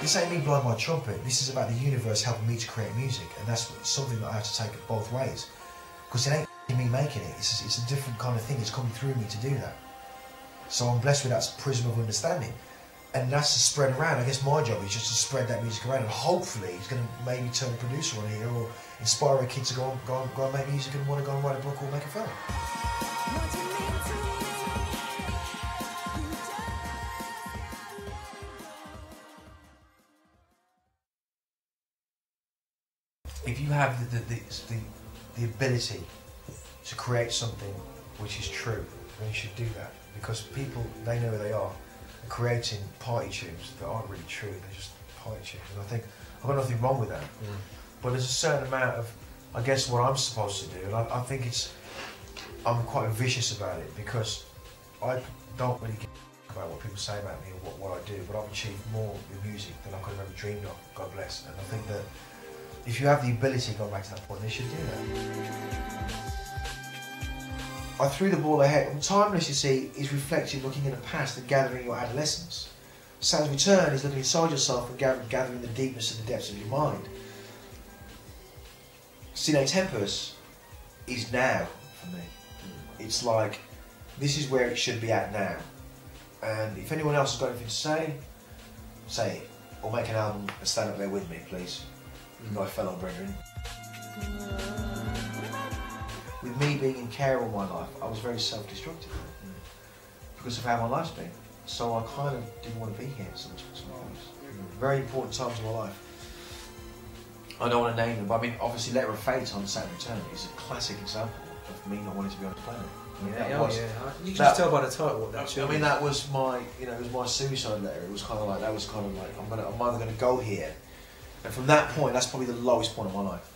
This ain't me blowing my trumpet. This is about the universe helping me to create music, and that's something that I have to take it both ways. Because it ain't me making it. It's a different kind of thing. It's coming through me to do that. So I'm blessed with that prism of understanding, and that's to spread around. I guess my job is just to spread that music around, and hopefully it's going to maybe turn a producer on here or inspire a kid to go and make music and want to go and write a book or make a film. If you have the ability to create something which is true, then you should do that, because people, they know who they are, creating party tunes that aren't really true, they're just party tunes. And I think I've got nothing wrong with that. But there's a certain amount of, I guess, what I'm supposed to do, and I think I'm quite vicious about it, because I don't really care about what people say about me or what I do, but I've achieved more with music than I could have ever dreamed of, God bless. And I think that if you have the ability, going back to that point, they should do that. I threw the ball ahead. Timeless, you see, is reflecting, looking in the past and gathering your adolescence. Sound's Return is looking inside yourself and gathering the deepness and the depths of your mind. Sine Tempus is now for me. It's like, this is where it should be at now. And if anyone else has got anything to say it. Or make an album and stand up there with me, please. My fellow brethren. With me being in care all my life, I was very self-destructive because of how my life's been. So I kind of didn't want to be here sometimes. Very important times in my life. I don't want to name them, but I mean, obviously Letter of Fate on Saturn Return is a classic example of me not wanting to be on the planet. I mean, you can just tell by the title what that I mean, that was my, it was my suicide letter. It was kind of like, I'm either going to go here. And from that point, that's probably the lowest point of my life.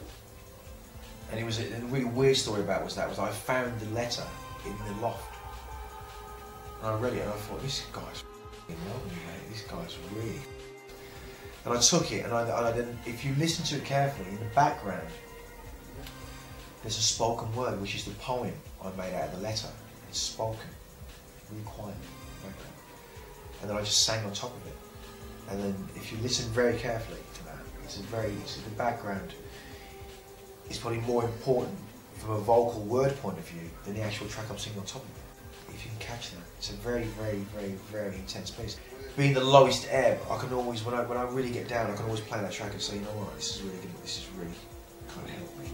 And it was a really weird story about was I found the letter in the loft. And I read it and I thought, this guy's in love with me, mate. This guy's really. And I took it, and I then, if you listen to it carefully, in the background, there's a spoken word, which is the poem I made out of the letter. It's spoken, really quiet in the background. And then I just sang on top of it. And then if you listen very carefully to that, it's the background is probably more important from a vocal word point of view than the actual track I'm singing on top of it. If you can catch that. It's a very, very, very, very intense piece. Being the lowest ebb, I can always, when I really get down, I can always play that track and say, you know what, this is really kind of helped me.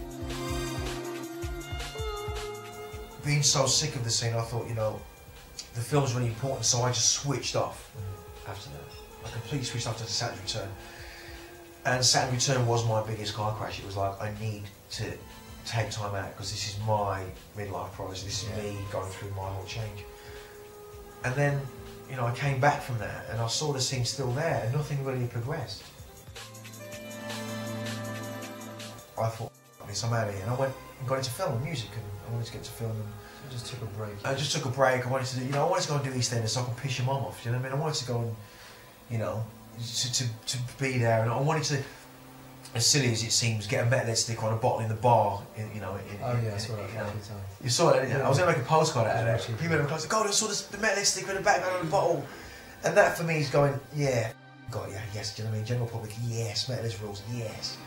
Being so sick of the scene, I thought, the film's really important, so I just switched off after that. I completely switched off to Saturn Return. And Saturn Return was my biggest car crash. It was like, I need to take time out because this is my midlife crisis. This is me going through my whole change. And then, I came back from that and I saw the scene still there and nothing really progressed. I thought, I'm out of here. And I went and got into film and music, and I wanted to get into film. And I just took a break. I just took a break. I wanted to do, I wanted to go and do EastEnders so I could piss your mum off. You know what I mean? I wanted to go and, to be there, and I wanted to, as silly as it seems, get a Metalheadz sticker on a bottle in the bar. I saw that. You saw it, didn't you? I was going to make a postcard out of it. People in the class, God, I saw the Metalheadz sticker in the background on the bottle. And that for me is going, yeah, God, yeah, yes, do you know what I mean? General public, yes, Metalheadz rules, yes.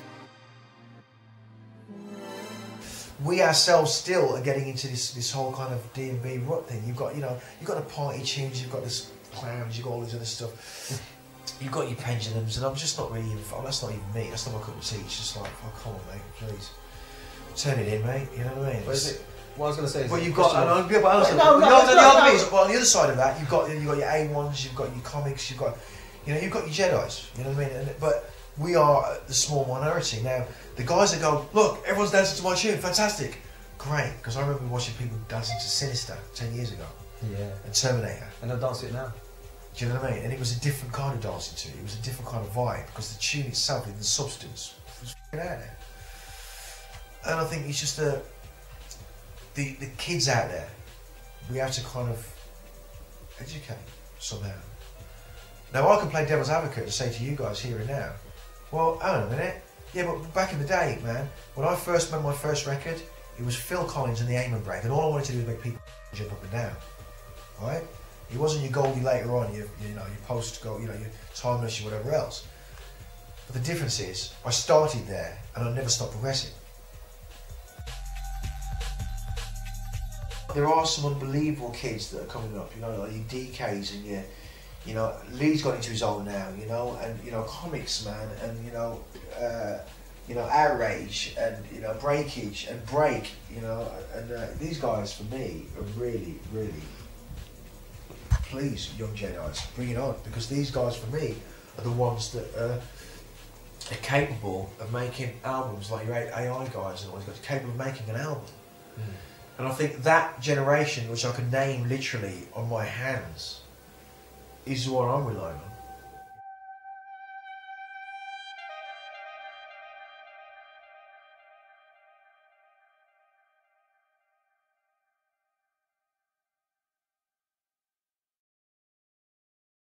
We ourselves still are getting into this whole kind of D&B rut thing. You've got, you've got the party tunes, you've got this clowns, you've got all this other stuff. You've got your pendulums, and I'm just not really involved. That's not even me. That's not my cup of tea. It's just like, oh, come on, mate, please. Turn it in, mate. You know what I mean? What I was going to say is... Well, you've got... the other side of that, you've got your A1s, you've got your comics, you've got your Jedis. You know what I mean? But we are the small minority. Now, the guys that go, look, everyone's dancing to my tune, fantastic. Great, because I remember watching people dancing to Sinister 10 years ago. Yeah. And Terminator. And they'll dance it now. Do you know what I mean? And it was a different kind of dancing to it. It was a different kind of vibe because the tune itself, the substance, was out there. And I think it's just the kids out there. We have to kind of educate somehow. Now I can play devil's advocate and say to you guys here and now, well, hang on a minute. Yeah, but back in the day, man, when I first made my first record, it was Phil Collins and the Amen Break, and all I wanted to do was make people jump up and down, right? It wasn't your Goldie later on, your post-go, your Timeless, or whatever else. But the difference is, I started there and I never stopped progressing. There are some unbelievable kids that are coming up, you know, like your DKs and your, you know, Lee's got into his own now, you know, and, you know, comics, man, and, you know, Outrage, and, you know, Breakage, and Break, you know, and these guys, for me, are really, really, please, young Jedis, bring it on, because these guys, for me, are the ones that are capable of making albums, like your AI guys and all these guys, capable of making an album. And I think that generation, which I can name literally on my hands, is what I'm relying on.